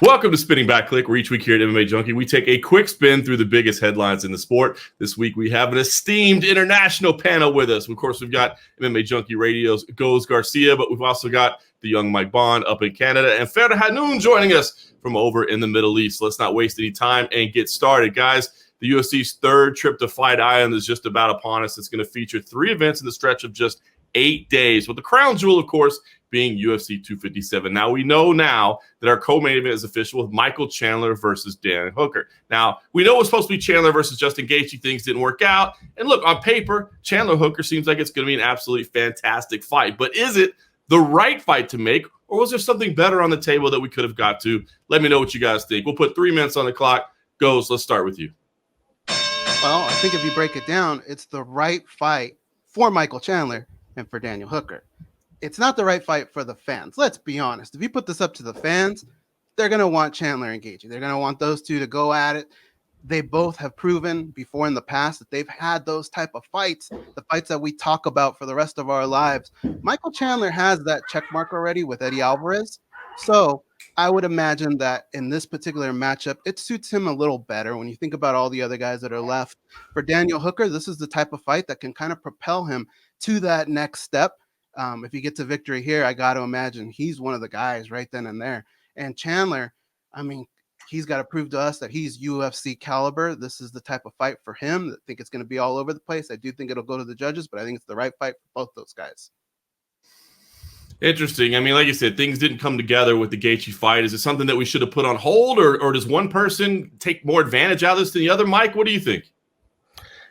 Welcome to Spinning Back Clique, where each week here at MMA Junkie, we take a quick spin through the biggest headlines in the sport. This week, we have an esteemed international panel with us. Of course, we've got MMA Junkie Radio's Goze Garcia, but we've also got the young Mike Bohn up in Canada and Farah Hannoun joining us from over in the Middle East. Let's not waste any time and get started, guys. The UFC's third trip to Fight Island is just about upon us. It's going to feature 3 events in the stretch of just 8 days, with the crown jewel, of course, being UFC 257. Now, we know now that our co-main event is official with Michael Chandler versus Dan Hooker. Now, we know it was supposed to be Chandler versus Justin Gaethje. Things didn't work out. And look, on paper, Chandler-Hooker seems like it's going to be an absolutely fantastic fight. But is it the right fight to make, or was there something better on the table that we could have got to? Let me know what you guys think. We'll put 3 minutes on the clock. Goze, let's start with you. Well, I think if you break it down, it's the right fight for Michael Chandler and for Daniel Hooker. It's not the right fight for the fans. Let's be honest. If you put this up to the fans, they're going to want Chandler and Gaethje. They're going to want those two to go at it. They both have proven before in the past that they've had those type of fights, the fights that we talk about for the rest of our lives. Michael Chandler has that check mark already with Eddie Alvarez. So I would imagine that in this particular matchup, it suits him a little better when you think about all the other guys that are left. For Daniel Hooker, this is the type of fight that can kind of propel him to that next step. If he gets a victory here, I got to imagine he's one of the guys right then and there. And Chandler, I mean, he's got to prove to us that he's UFC caliber. This is the type of fight for him. I think it's going to be all over the place. I do think it'll go to the judges, but I think it's the right fight for both those guys. Interesting. I mean, like you said, things didn't come together with the Gaethje fight. Is it something that we should have put on hold, or does one person take more advantage out of this than the other? Mike, what do you think?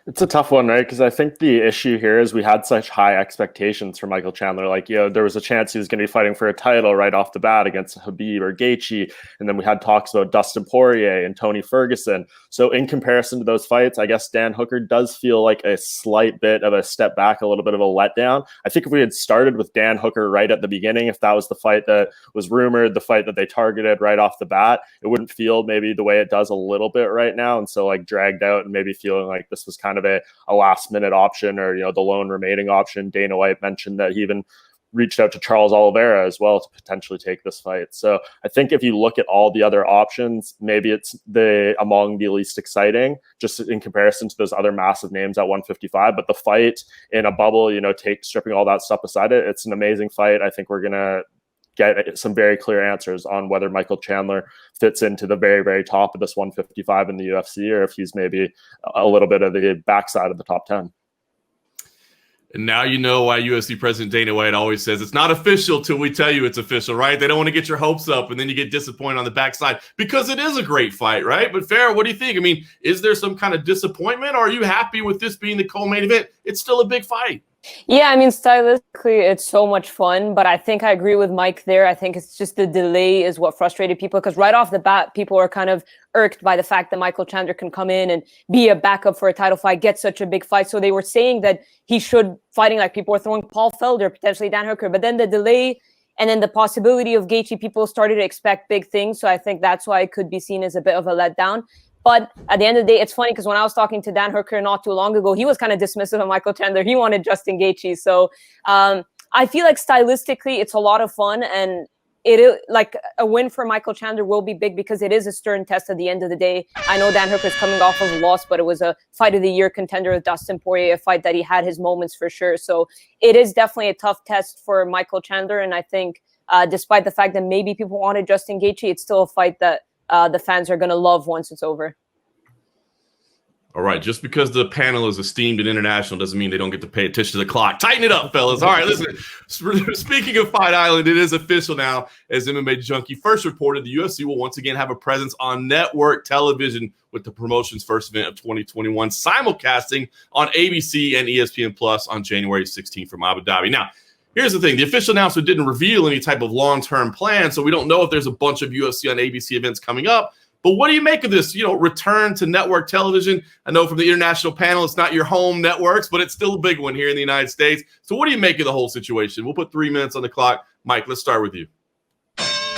It's a tough one, right? Because I think the issue here is we had such high expectations for Michael Chandler. Like, there was a chance he was going to be fighting for a title right off the bat against Khabib or Gaethje. And then we had talks about Dustin Poirier and Tony Ferguson. So in comparison to those fights, I guess Dan Hooker does feel like a slight bit of a step back, a little bit of a letdown. I think if we had started with Dan Hooker right at the beginning, if that was the fight that was rumored, the fight that they targeted right off the bat, it wouldn't feel maybe the way it does a little bit right now. And so like dragged out and maybe feeling like this was kind of a last minute option, or the lone remaining option. Dana White mentioned that he even reached out to Charles Oliveira as well to potentially take this fight. So I think if you look at all the other options, maybe it's among the least exciting, just in comparison to those other massive names at 155. But the fight in a bubble, stripping all that stuff aside, it's an amazing fight. I think we're gonna get some very clear answers on whether Michael Chandler fits into the very, very top of this 155 in the UFC, or if he's maybe a little bit of the backside of the top 10. And now you know why UFC President Dana White always says it's not official till we tell you it's official, right? They don't want to get your hopes up and then you get disappointed on the backside, because it is a great fight, right? But Farah, what do you think? I mean, is there some kind of disappointment, or are you happy with this being the co-main event? It's still a big fight. Yeah, I mean, stylistically, it's so much fun, but I think I agree with Mike there. I think it's just the delay is what frustrated people, because right off the bat, people are kind of irked by the fact that Michael Chandler can come in and be a backup for a title fight, get such a big fight. So they were saying that he should fighting, like people were throwing Paul Felder, potentially Dan Hooker, but then the delay and then the possibility of Gaethje, people started to expect big things. So I think that's why it could be seen as a bit of a letdown. But at the end of the day, it's funny because when I was talking to Dan Hooker not too long ago, he was kind of dismissive of Michael Chandler. He wanted Justin Gaethje. So I feel like stylistically, it's a lot of fun. And it is like a win for Michael Chandler will be big because it is a stern test at the end of the day. I know Dan Hooker's coming off of a loss, but it was a fight of the year contender with Dustin Poirier, a fight that he had his moments for sure. So it is definitely a tough test for Michael Chandler. And I think despite the fact that maybe people wanted Justin Gaethje, it's still a fight that the fans are going to love once it's over. All right, just because the panel is esteemed and international doesn't mean they don't get to pay attention to the clock. Tighten it up, fellas. All right, listen. Speaking of Fight Island, it is official now. As MMA Junkie first reported, the UFC will once again have a presence on network television with the promotion's first event of 2021 simulcasting on ABC and ESPN Plus on January 16th from Abu Dhabi. Now, here's the thing. The official announcement didn't reveal any type of long-term plan, so we don't know if there's a bunch of UFC on ABC events coming up. But what do you make of this, return to network television? I know from the international panel, it's not your home networks, but it's still a big one here in the United States. So what do you make of the whole situation? We'll put 3 minutes on the clock. Mike, let's start with you.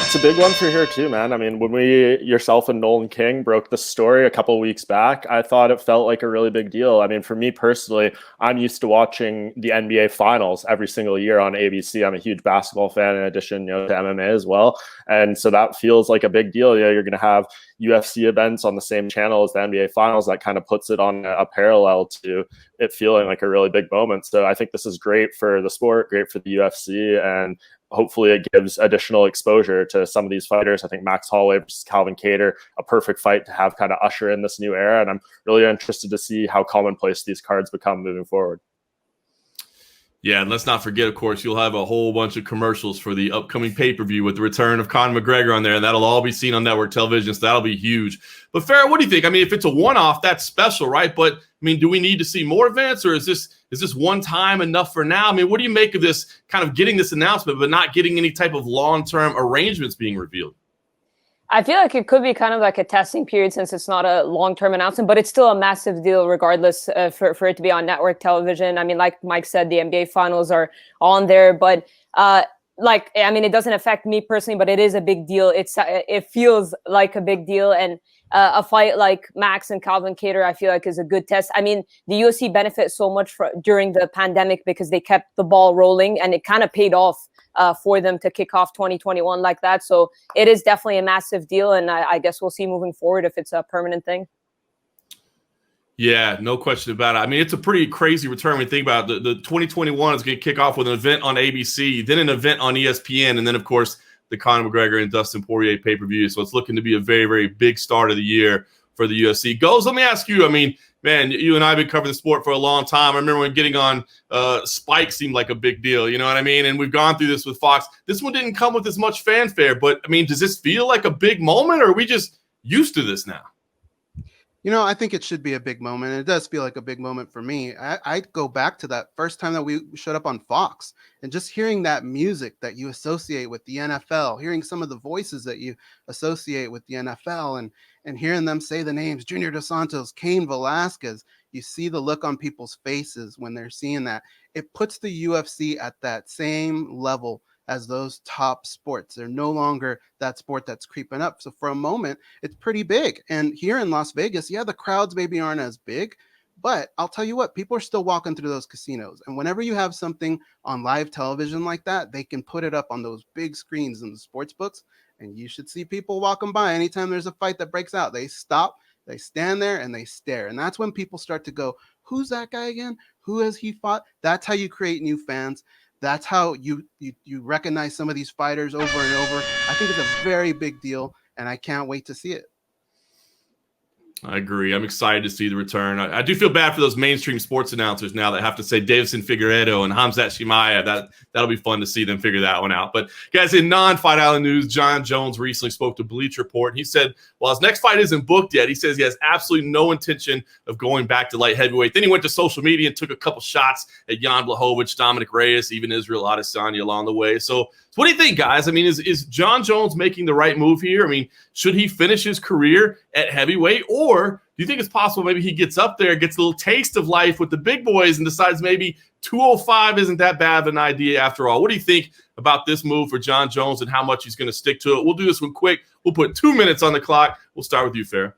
It's a big one for here too, man. I mean, when yourself and Nolan King broke the story a couple of weeks back, I thought it felt like a really big deal. I mean, for me personally, I'm used to watching the NBA finals every single year on ABC. I'm a huge basketball fan in addition, to MMA as well. And so that feels like a big deal. You're going to have UFC events on the same channel as the NBA finals. That kind of puts it on a parallel to it feeling like a really big moment. So I think this is great for the sport, great for the UFC, and hopefully it gives additional exposure to some of these fighters. I think Max Holloway versus Calvin Kattar, a perfect fight to have kind of usher in this new era. And I'm really interested to see how commonplace these cards become moving forward. Yeah, and let's not forget, of course, you'll have a whole bunch of commercials for the upcoming pay-per-view with the return of Conor McGregor on there, and that'll all be seen on network television, so that'll be huge. But Farah, what do you think? I mean, if it's a one-off, that's special, right? But, I mean, do we need to see more events, or is this one time enough for now? I mean, what do you make of this kind of getting this announcement but not getting any type of long-term arrangements being revealed? I feel like it could be kind of like a testing period since it's not a long-term announcement, but it's still a massive deal regardless for it to be on network television. I mean, like Mike said, the NBA finals are on there, but it doesn't affect me personally, but it is a big deal. It feels like a big deal. And a fight like Max and Calvin Kattar, I feel like is a good test. I mean, the UFC benefits so much during the pandemic because they kept the ball rolling and it kind of paid off for them to kick off 2021 like that. So it is definitely a massive deal. And I guess we'll see moving forward if it's a permanent thing. Yeah, no question about it. I mean, it's a pretty crazy return when you think about it. The 2021 is going to kick off with an event on ABC, then an event on ESPN, and then, of course, the Conor McGregor and Dustin Poirier pay-per-view. So it's looking to be a very, very big start of the year for the UFC. Goze, let me ask you, I mean, man, you and I have been covering the sport for a long time. I remember when getting on Spike seemed like a big deal, you know what I mean? And we've gone through this with Fox. This one didn't come with as much fanfare, but, I mean, does this feel like a big moment, or are we just used to this now? I think it should be a big moment. And it does feel like a big moment for me. I'd go back to that first time that we showed up on Fox and just hearing that music that you associate with the NFL, hearing some of the voices that you associate with the NFL and hearing them say the names, Junior Dos Santos, Cain Velasquez. You see the look on people's faces when they're seeing that. It puts the UFC at that same level as those top sports. They're no longer that sport that's creeping up. So for a moment, it's pretty big. And here in Las Vegas, yeah, the crowds maybe aren't as big, but I'll tell you what, people are still walking through those casinos. And whenever you have something on live television like that, they can put it up on those big screens in the sports books. And you should see people walking by anytime there's a fight that breaks out. They stop, they stand there, and they stare. And that's when people start to go, who's that guy again? Who has he fought? That's how you create new fans. That's how you recognize some of these fighters over and over. I think it's a very big deal, and I can't wait to see it. I agree. I'm excited to see the return. I do feel bad for those mainstream sports announcers now that have to say Davison Figueiredo and Khamzat Chimaev. That'll be fun to see them figure that one out. But guys, in non-Fight Island news, Jon Jones recently spoke to Bleacher Report, and he said, while his next fight isn't booked yet, he says he has absolutely no intention of going back to light heavyweight. Then he went to social media and took a couple shots at Jan Blachowicz, Dominic Reyes, even Israel Adesanya along the way. So what do you think, guys? I mean, is Jon Jones making the right move here? I mean, should he finish his career at heavyweight, or do you think it's possible maybe he gets up there, gets a little taste of life with the big boys and decides maybe 205 isn't that bad of an idea after all? What do you think about this move for Jon Jones and how much he's going to stick to it? We'll do this one quick. We'll put 2 minutes on the clock. We'll start with you, Farah.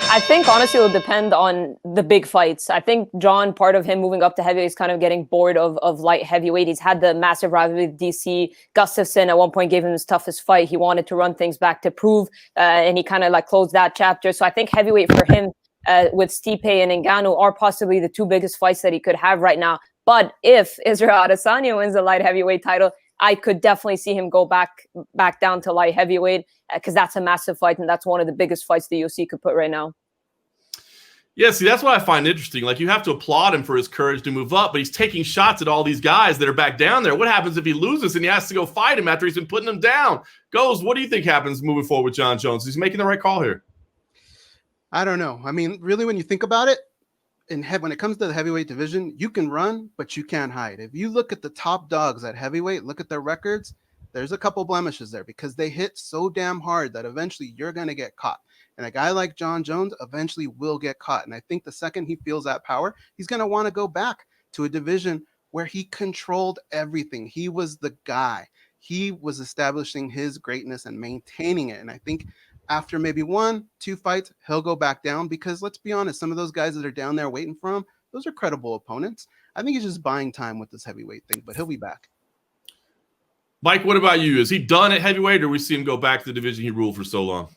I think honestly it will depend on the big fights. I think Jon, part of him moving up to heavyweight is kind of getting bored of light heavyweight. He's had the massive rivalry with DC. Gustafsson at one point gave him his toughest fight. He wanted to run things back to prove, and he kind of like closed that chapter. So I think heavyweight for him with Stipe and Ngannou are possibly the two biggest fights that he could have right now. But if Israel Adesanya wins the light heavyweight title, I could definitely see him go back down to light heavyweight because that's a massive fight, and that's one of the biggest fights the UFC could put right now. Yeah, see, that's what I find interesting. Like, you have to applaud him for his courage to move up, but he's taking shots at all these guys that are back down there. What happens if he loses and he has to go fight him after he's been putting them down? Goze, what do you think happens moving forward with Jon Jones? He's making the right call here. I don't know. I mean, really, when you think about it, when it comes to the heavyweight division, you can run, but you can't hide. If you look at the top dogs at heavyweight, look at their records, there's a couple blemishes there because they hit so damn hard that eventually you're going to get caught. And a guy like Jon Jones eventually will get caught. And I think the second he feels that power, he's going to want to go back to a division where he controlled everything. He was the guy. he was establishing his greatness and maintaining it. And I think after maybe 1-2 fights, he'll go back down, because let's be honest, some of those guys that are down there waiting for him, those are credible opponents. I think he's just buying time with this heavyweight thing, but he'll be back. Mike, what about you? Is he done at heavyweight, or we see him go back to the division he ruled for so long?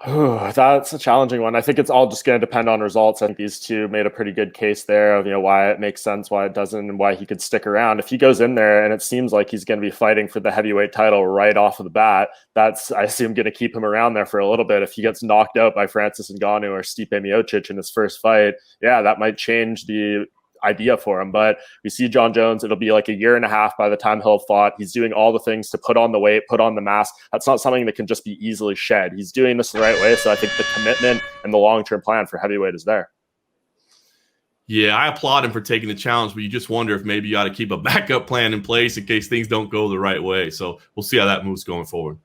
That's a challenging one. I think it's all just going to depend on results. I think these two made a pretty good case there of, why it makes sense, why it doesn't, and why he could stick around. If he goes in there and it seems like he's going to be fighting for the heavyweight title right off of the bat, that's, I assume, going to keep him around there for a little bit. If he gets knocked out by Francis Ngannou or Stipe Miocic in his first fight, yeah, that might change the idea for him. But we see Jon Jones, it'll be like a year and a half by the time he'll have fought. He's doing all the things to put on the weight, put on the mass. That's not something that can just be easily shed. He's doing this the right way. So I think the commitment and the long-term plan for heavyweight is there. Yeah, I applaud him for taking the challenge, but you just wonder if maybe you ought to keep a backup plan in place in case things don't go the right way. So we'll see how that moves going forward.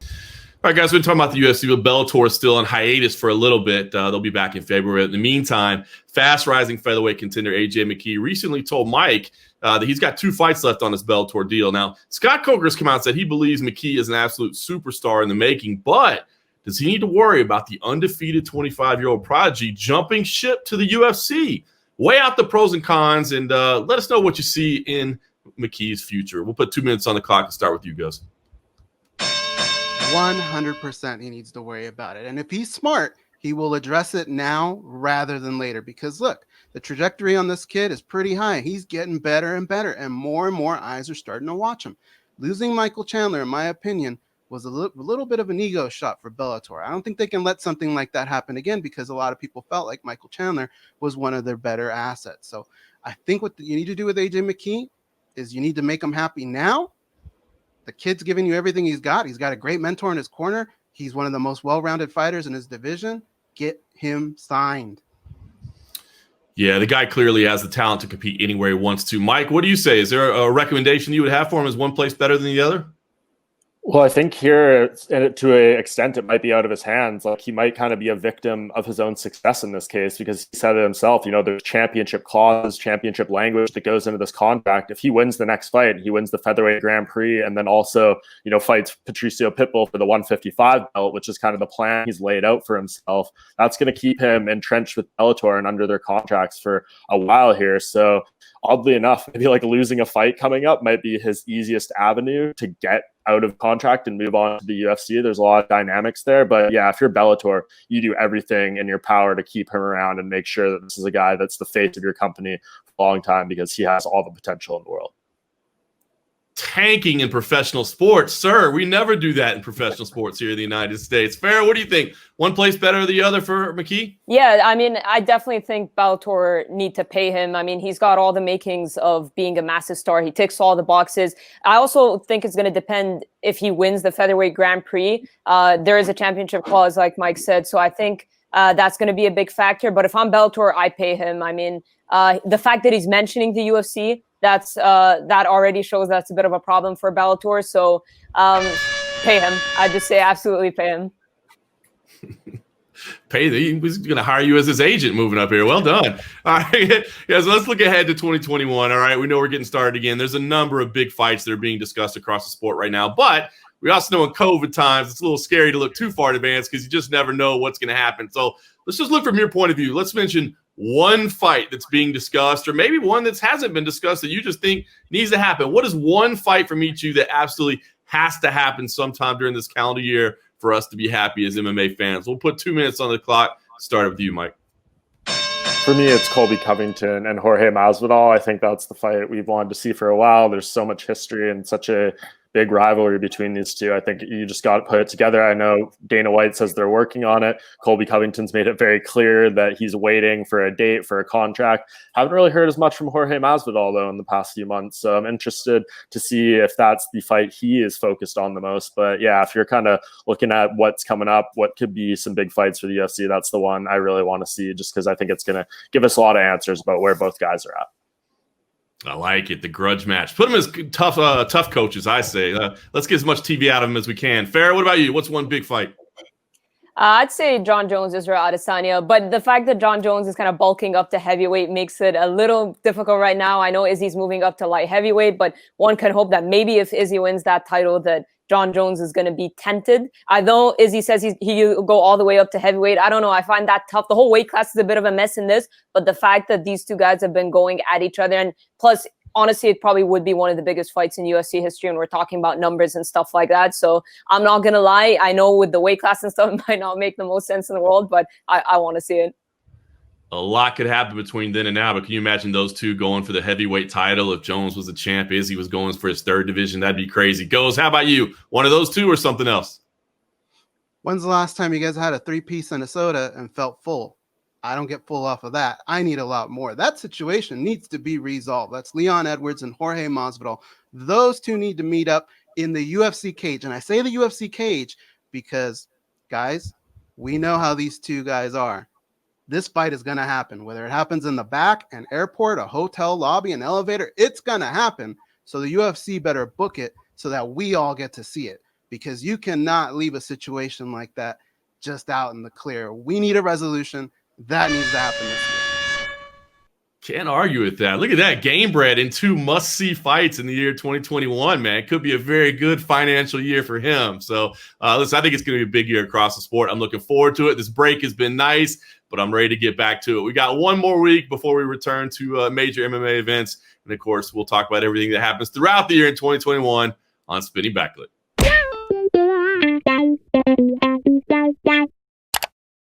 All right, guys, we've been talking about the UFC, but Bellator is still on hiatus for a little bit. They'll be back in February. In the meantime, fast-rising featherweight contender AJ McKee recently told Mike that he's got 2 fights left on his Bellator deal. Now, Scott Coker's come out and said he believes McKee is an absolute superstar in the making, but does he need to worry about the undefeated 25-year-old prodigy jumping ship to the UFC? Weigh out the pros and cons, and let us know what you see in McKee's future. We'll put 2 minutes on the clock and start with you guys. 100% he needs to worry about it. And if he's smart, he will address it now rather than later, because look, the trajectory on this kid is pretty high. He's getting better and better, and more eyes are starting to watch him. Losing Michael Chandler, in my opinion, was a little bit of an ego shot for Bellator. I don't think they can let something like that happen again, because a lot of people felt like Michael Chandler was one of their better assets. So I think what you need to do with AJ McKee is you need to make him happy now. The kid's giving you everything he's got. He's got a great mentor in his corner. He's one of the most well-rounded fighters in his division. Get him signed. Yeah, the guy clearly has the talent to compete anywhere he wants to. Mike, what do you say? Is there a recommendation you would have for him? Is one place better than the other? Well, I think here, to an extent, it might be out of his hands. Like, he might kind of be a victim of his own success in this case, because he said it himself, there's championship clause, championship language that goes into this contract. If he wins the next fight, he wins the featherweight Grand Prix, and then also, fights Patricio Pitbull for the 155 belt, which is kind of the plan he's laid out for himself. That's going to keep him entrenched with Bellator and under their contracts for a while here. So oddly enough, maybe like losing a fight coming up might be his easiest avenue to get out of contract and move on to the UFC. There's a lot of dynamics there, but yeah, if you're Bellator, you do everything in your power to keep him around and make sure that this is a guy that's the face of your company for a long time, because he has all the potential in the world. Tanking in professional sports, sir. We never do that in professional sports here in the United States. Farah, what do you think? One place better than the other for McKee? Yeah, I mean, I definitely think Bellator need to pay him. I mean, he's got all the makings of being a massive star. He ticks all the boxes. I also think it's going to depend if he wins the featherweight Grand Prix. There is a championship clause, like Mike said, so I think that's going to be a big factor. But if I'm Bellator, I pay him. I mean, the fact that he's mentioning the UFC, that already shows that's a bit of a problem for Bellator. So pay him. I just say absolutely pay him. He was going to hire you as his agent moving up here. Well done. All right, guys, let's look ahead to 2021. All right, we know we're getting started again. There's a number of big fights that are being discussed across the sport right now, but we also know in COVID times, it's a little scary to look too far in advance because you just never know what's going to happen. So let's just look from your point of view. Let's mention one fight that's being discussed, or maybe one that hasn't been discussed that you just think needs to happen. What is one fight from each of you that absolutely has to happen sometime during this calendar year for us to be happy as MMA fans? We'll put 2 minutes on the clock. Start with you, Mike. For me, it's Colby Covington and Jorge Masvidal. I think that's the fight we've wanted to see for a while. There's so much history and such a big rivalry between these two. I think you just got to put it together. I know Dana White says they're working on it. Colby Covington's made it very clear that he's waiting for a date for a contract. Haven't really heard as much from Jorge Masvidal, though, in the past few months. So I'm interested to see if that's the fight he is focused on the most. But yeah, if you're kind of looking at what's coming up, what could be some big fights for the UFC, that's the one I really want to see, just because I think it's going to give us a lot of answers about where both guys are at. I like it. The grudge match. Put them as tough coaches, I say. Let's get as much TV out of them as we can. Farah, what about you? What's one big fight? I'd say Jon Jones, Israel Adesanya, but the fact that Jon Jones is kind of bulking up to heavyweight makes it a little difficult right now. I know Izzy's moving up to light heavyweight, but one can hope that maybe if Izzy wins that title, that Jon Jones is going to be tempted. I know Izzy says he'll go all the way up to heavyweight. I don't know. I find that tough. The whole weight class is a bit of a mess in this, but the fact that these two guys have been going at each other, and plus, honestly, it probably would be one of the biggest fights in UFC history, and we're talking about numbers and stuff like that. So I'm not going to lie. I know with the weight class and stuff, it might not make the most sense in the world, but I want to see it. A lot could happen between then and now, but can you imagine those two going for the heavyweight title? If Jones was the champ, Izzy was going for his third division, that'd be crazy. Goze, how about you? One of those two or something else? When's the last time you guys had a 3-piece and a soda and felt full? I don't get full off of that. I need a lot more. That situation needs to be resolved. That's Leon Edwards and Jorge Masvidal. Those two need to meet up in the UFC cage. And I say the UFC cage because, guys, we know how these two guys are. This fight is going to happen. Whether it happens in the back, an airport, a hotel lobby, an elevator, it's going to happen. So the UFC better book it so that we all get to see it, because you cannot leave a situation like that just out in the clear. We need a resolution. That needs to happen this year. Can't argue with that. Look at that. Gamebred in 2 must-see fights in the year 2021, man. Could be a very good financial year for him. So, listen, I think it's going to be a big year across the sport. I'm looking forward to it. This break has been nice, but I'm ready to get back to it. We got one more week before we return to major MMA events. And, of course, we'll talk about everything that happens throughout the year in 2021 on Spinning Back Clique.